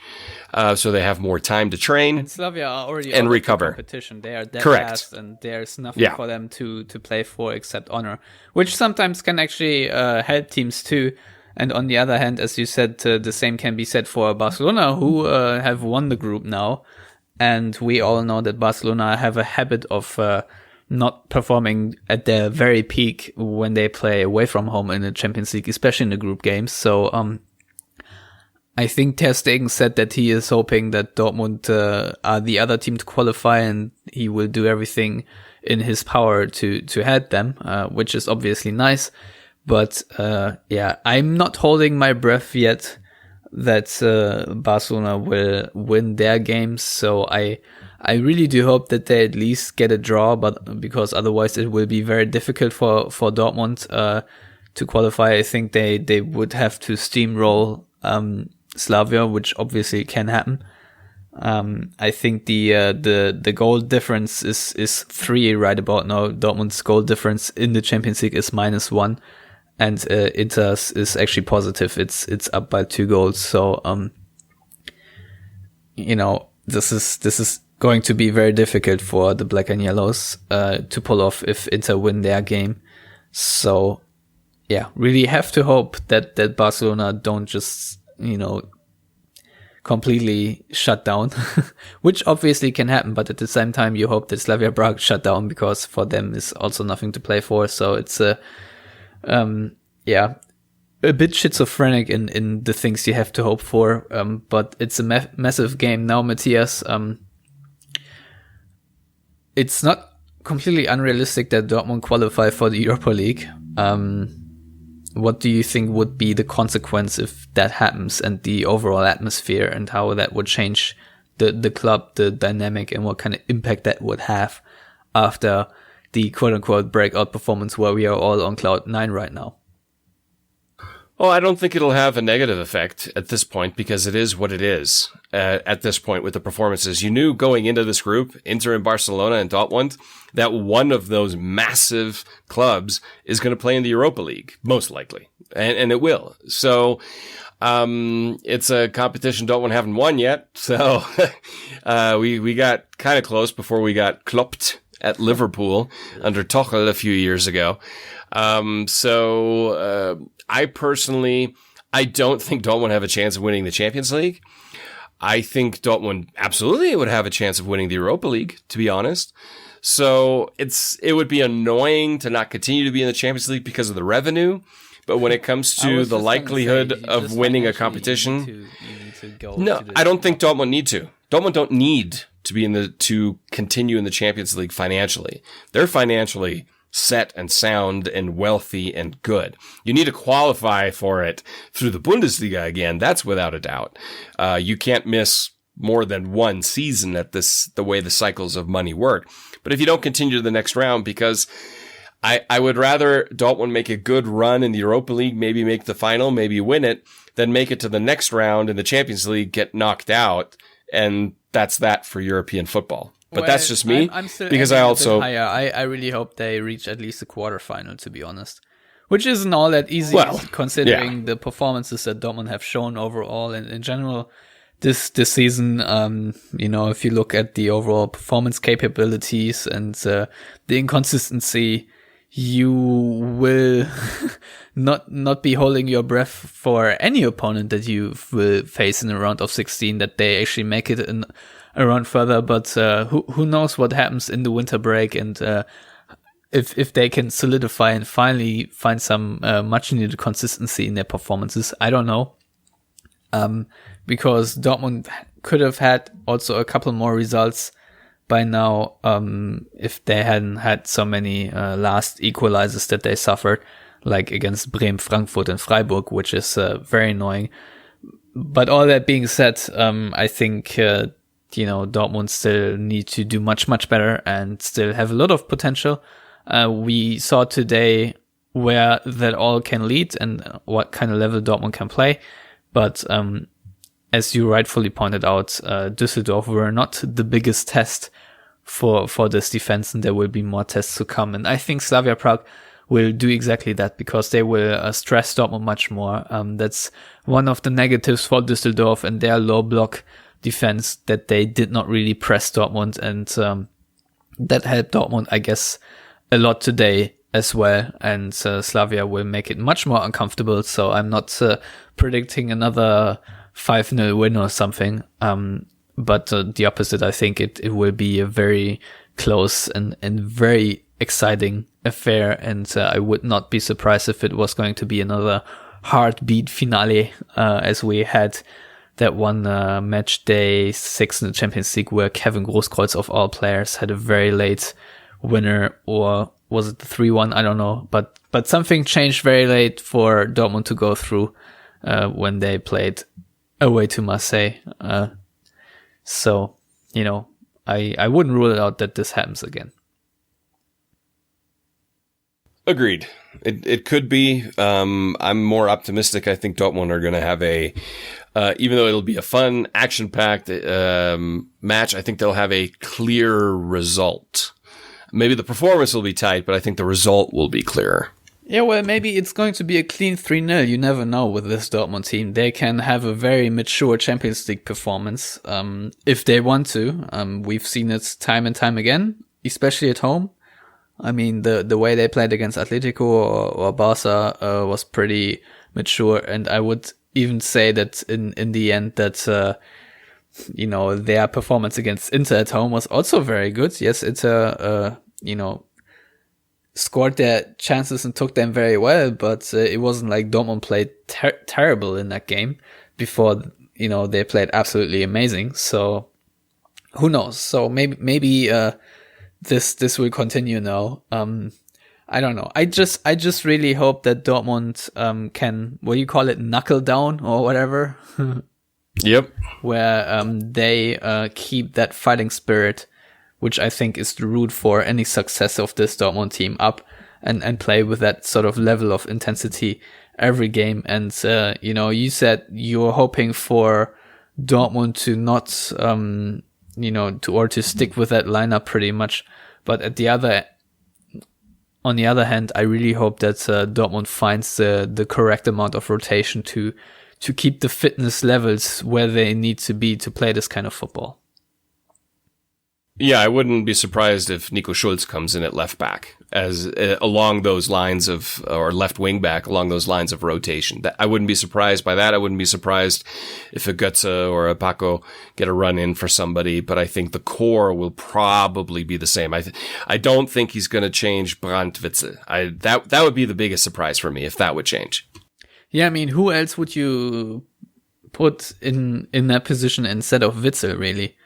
So they have more time to train. And Slavia are already and out of the recover. competition. They are dead Correct. last, and there's nothing for them to play for except honor, which sometimes can actually help teams too. And on the other hand, as you said, the same can be said for Barcelona, who have won the group now. And we all know that Barcelona have a habit of not performing at their very peak when they play away from home in the Champions League, especially in the group games. So I think Ter Stegen said that he is hoping that Dortmund are the other team to qualify, and he will do everything in his power to head them, which is obviously nice. But I'm not holding my breath yet that Barcelona will win their games. So I really do hope that they at least get a draw, but because otherwise it will be very difficult for Dortmund to qualify. I think they would have to steamroll Slavia, which obviously can happen. I think the goal difference is 3 right about now. Dortmund's goal difference in the Champions League is -1, and Inter's is actually positive. It's up by 2 goals. So this is going to be very difficult for the black and yellows to pull off if Inter win their game. So yeah, really have to hope that Barcelona don't just completely shut down, which obviously can happen, but at the same time you hope that Slavia Prague shut down, because for them is also nothing to play for. So it's a bit schizophrenic in the things you have to hope for, but it's a massive game now, Matthias. It's not completely unrealistic that Dortmund qualify for the Europa League. What do you think would be the consequence if that happens, and the overall atmosphere, and how that would change the club, the dynamic, and what kind of impact that would have after the quote-unquote breakout performance where we are all on cloud 9 right now? Well, I don't think it'll have a negative effect at this point, because it is what it is at this point with the performances. You knew going into this group, Inter and Barcelona and Dortmund, that one of those massive clubs is going to play in the Europa League, most likely. And it will. So it's a competition Dortmund haven't won yet. So we got kind of close before we got klopped at Liverpool under Tuchel a few years ago. I personally, I don't think Dortmund have a chance of winning the Champions League. I think Dortmund absolutely would have a chance of winning the Europa League, to be honest. So it would be annoying to not continue to be in the Champions League because of the revenue. But when it comes to the likelihood of winning a competition, I don't think Dortmund need to. Dortmund don't need to be to continue in the Champions League financially. They're financially set and sound and wealthy and good. You need to qualify for it through the Bundesliga again. That's without a doubt. You can't miss more than one season at the way the cycles of money work. But if you don't continue to the next round, because I would rather Dortmund make a good run in the Europa League, maybe make the final, maybe win it, than make it to the next round in the Champions League, get knocked out, and that's that for European football. But that's just me, I'm still because I also higher. I really hope they reach at least the quarterfinal, to be honest, which isn't all that easy, considering the performances that Dortmund have shown overall and in general this season. If you look at the overall performance capabilities and the inconsistency, you will not be holding your breath for any opponent that you will face in the round of 16, that they actually make it in around further. But who knows what happens in the winter break, and if they can solidify and finally find some much needed consistency in their performances. I don't know, because Dortmund could have had also a couple more results by now if they hadn't had so many last equalizers that they suffered, like against Bremen, Frankfurt and Freiburg, which is very annoying. But all that being said, I think Dortmund still need to do much, much better and still have a lot of potential. We saw today where that all can lead and what kind of level Dortmund can play. But as you rightfully pointed out, Düsseldorf were not the biggest test for this defense, and there will be more tests to come. And I think Slavia Prague will do exactly that, because they will stress Dortmund much more. That's one of the negatives for Düsseldorf and their low block defense, that they did not really press Dortmund, and that helped Dortmund, I guess, a lot today as well. And Slavia will make it much more uncomfortable. So I'm not predicting another 5-0 win or something. But the opposite, I think it will be a very close and very exciting affair. And I would not be surprised if it was going to be another heartbeat finale, as we had that one match day 6 in the Champions League, where Kevin Großkreuz, of all players, had a very late winner, or was it the 3-1? I don't know. But something changed very late for Dortmund to go through when they played away to Marseille. So, I wouldn't rule it out that this happens again. Agreed. It could be. I'm more optimistic. I think Dortmund are going to have even though it'll be a fun, action-packed match, I think they'll have a clear result. Maybe the performance will be tight, but I think the result will be clearer. Yeah, well, maybe it's going to be a clean 3-0. You never know with this Dortmund team. They can have a very mature Champions League performance if they want to. We've seen it time and time again, especially at home. I mean, the way they played against Atletico or Barca was pretty mature, and I would even say that in the end that their performance against Inter at home was also very good. Yes, Inter scored their chances and took them very well, but it wasn't like Dortmund played terrible in that game before, they played absolutely amazing. So who knows? So maybe this will continue now. I don't know. I just really hope that Dortmund can, what do you call it, knuckle down or whatever. Yep. Where they keep that fighting spirit, which I think is the root for any success of this Dortmund team, up and play with that sort of level of intensity every game. And, you said you're hoping for Dortmund to not, to stick with that lineup pretty much. But on the other hand, I really hope that Dortmund finds the correct amount of rotation to keep the fitness levels where they need to be to play this kind of football. Yeah, I wouldn't be surprised if Nico Schulz comes in at left back as along those lines of, or left wing back along those lines of rotation. I wouldn't be surprised by that. I wouldn't be surprised if a Götze or a Paco get a run in for somebody, but I think the core will probably be the same. I don't think he's going to change Brandt Witzel. That would be the biggest surprise for me if that would change. Yeah, I mean, who else would you put in that position instead of Witzel, really?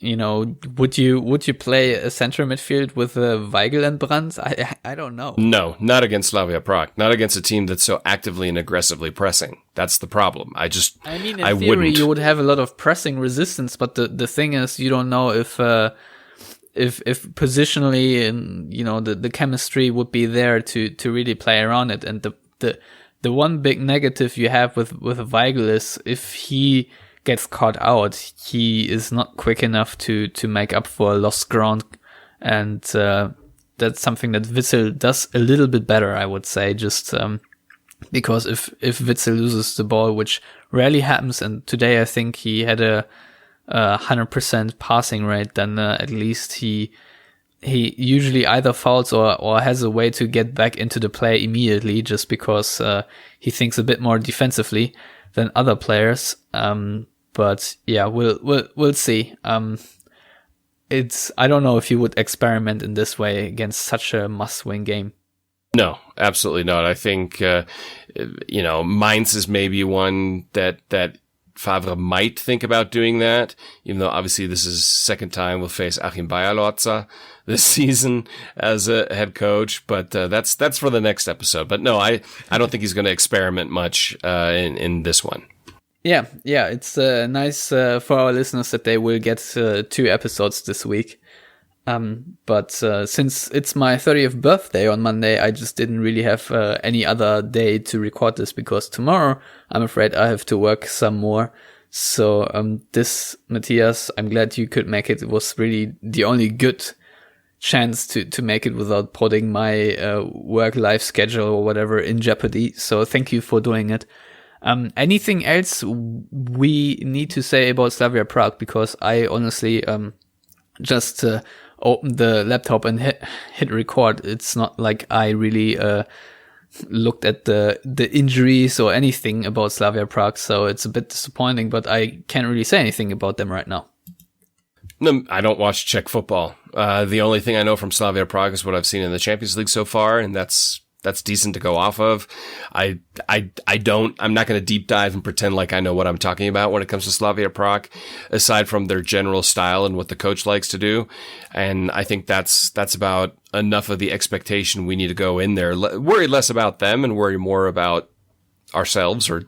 Would you play a center midfield with Weigl and Brandt? I don't know. No, not against Slavia Prague. Not against a team that's so actively and aggressively pressing. That's the problem. In theory, wouldn't. You would have a lot of pressing resistance, but the thing is, you don't know if positionally and the chemistry would be there to really play around it. And the one big negative you have with Weigl is if he gets caught out, he is not quick enough to make up for lost ground, and that's something that Witzel does a little bit better, I would say, just because if Witzel loses the ball, which rarely happens, and today I think he had a 100% passing rate, then at least he usually either fouls or has a way to get back into the play immediately, just because he thinks a bit more defensively than other players. But yeah, we'll see. I don't know if you would experiment in this way against such a must-win game. No, absolutely not. I think Mainz is maybe one that Favre might think about doing that, even though obviously this is second time we'll face Achim Bayerlotzer this season as a head coach, but that's for the next episode. But no, I don't think he's going to experiment much in this one. Yeah, it's nice for our listeners that they will get 2 episodes this week. But since it's my 30th birthday on Monday, I just didn't really have any other day to record this, because tomorrow I'm afraid I have to work some more. So this, Matthias, I'm glad you could make it. It was really the only good chance to make it without putting my work-life schedule or whatever in jeopardy. So thank you for doing it. Anything else we need to say about Slavia Prague? Because I honestly just opened the laptop and hit record. It's not like I really looked at the injuries or anything about Slavia Prague, so it's a bit disappointing, but I can't really say anything about them right now. No, I don't watch Czech football. The only thing I know from Slavia Prague is what I've seen in the Champions League so far, and that's decent to go off of. I'm not going to deep dive and pretend like I know what I'm talking about when it comes to Slavia Prague, aside from their general style and what the coach likes to do. And I think that's about enough of the expectation we need to go in there. Worry less about them and worry more about ourselves, or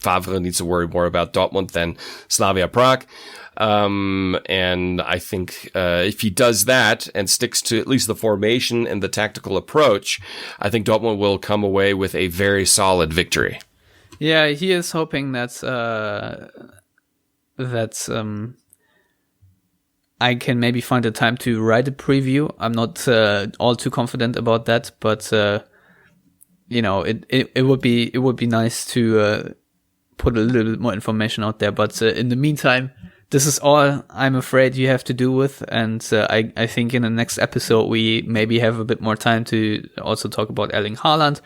Favre needs to worry more about Dortmund than Slavia Prague. And I think, if he does that and sticks to at least the formation and the tactical approach, I think Dortmund will come away with a very solid victory. Yeah, he is hoping that I can maybe find a time to write a preview. I'm not all too confident about that, but it would be nice to put a little bit more information out there. But in the meantime, this is all I'm afraid you have to do with, and I think in the next episode we maybe have a bit more time to also talk about Erling Haaland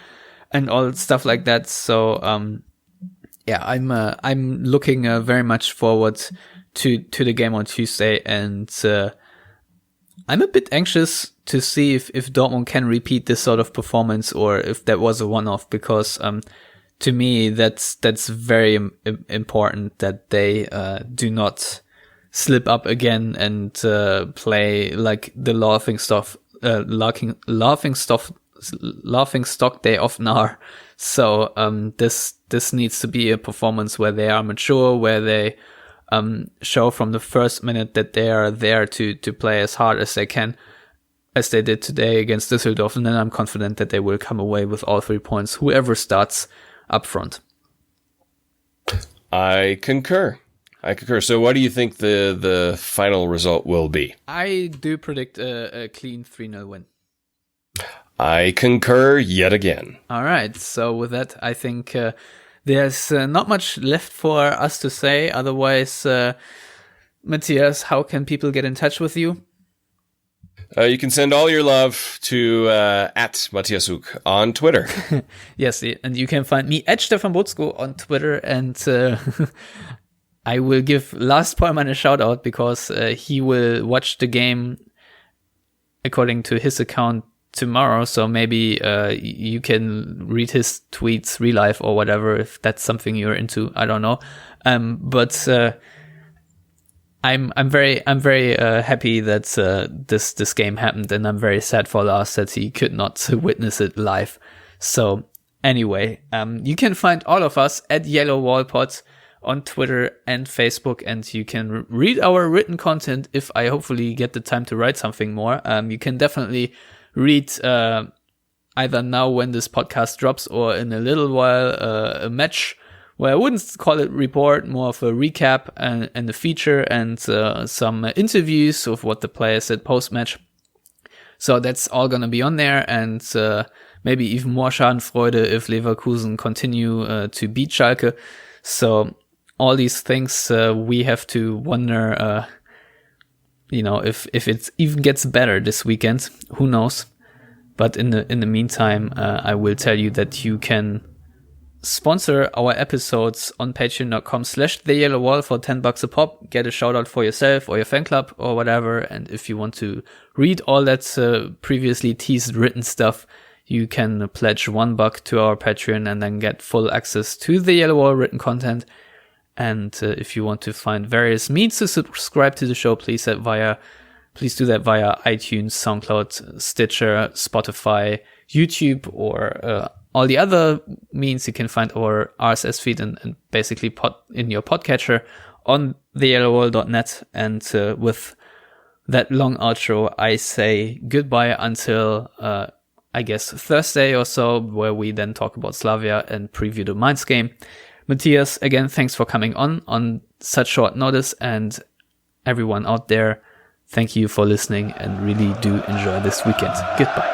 and all stuff like that. So I'm looking very much forward to the game on Tuesday, and I'm a bit anxious to see if Dortmund can repeat this sort of performance or if that was a one-off, because to me that's very important that they do not slip up again and play like the laughing stock they often are. So this needs to be a performance where they are mature, where they show from the first minute that they are there to play as hard as they can, as they did today against Düsseldorf, and then I'm confident that they will come away with all 3 points, whoever starts up front. I concur. So what do you think the final result will be? I do predict a clean 3-0 win. I concur yet again. All right. So with that, I think there's not much left for us to say. Otherwise, Matthias, how can people get in touch with you? You can send all your love to at Matthias Hug on Twitter. Yes, and you can find me at Stefan Butzko on Twitter, and I will give Lars Pollmann a shout out because he will watch the game according to his account tomorrow. So maybe you can read his tweets real life or whatever, if that's something you're into. I don't know. But I'm very happy that this game happened, and I'm very sad for Lars that he could not witness it live. So anyway, you can find all of us at Yellowwallpod on Twitter and Facebook, and you can read our written content if I hopefully get the time to write something more. You can definitely read either now when this podcast drops or in a little while a match, well, I wouldn't call it report, more of a recap and a feature and some interviews of what the players said post-match. So that's all going to be on there, and maybe even more Schadenfreude if Leverkusen continue to beat Schalke. So all these things we have to wonder, if it even gets better this weekend. Who knows? But in the meantime, I will tell you that you can sponsor our episodes on patreon.com/theyellowwall for $10 a pop. Get a shout out for yourself or your fan club or whatever. And if you want to read all that previously teased written stuff, you can pledge $1 to our Patreon and then get full access to the Yellow Wall written content. And if you want to find various means to subscribe to the show, please do that via iTunes, SoundCloud, Stitcher, Spotify, YouTube, or all the other means. You can find our RSS feed and basically in your podcatcher on theyellowwall.net. And with that long outro, I say goodbye until, I guess, Thursday or so, where we then talk about Slavia and preview the Mainz game. Matthias, again, thanks for coming on such short notice, and everyone out there, thank you for listening and really do enjoy this weekend. Goodbye.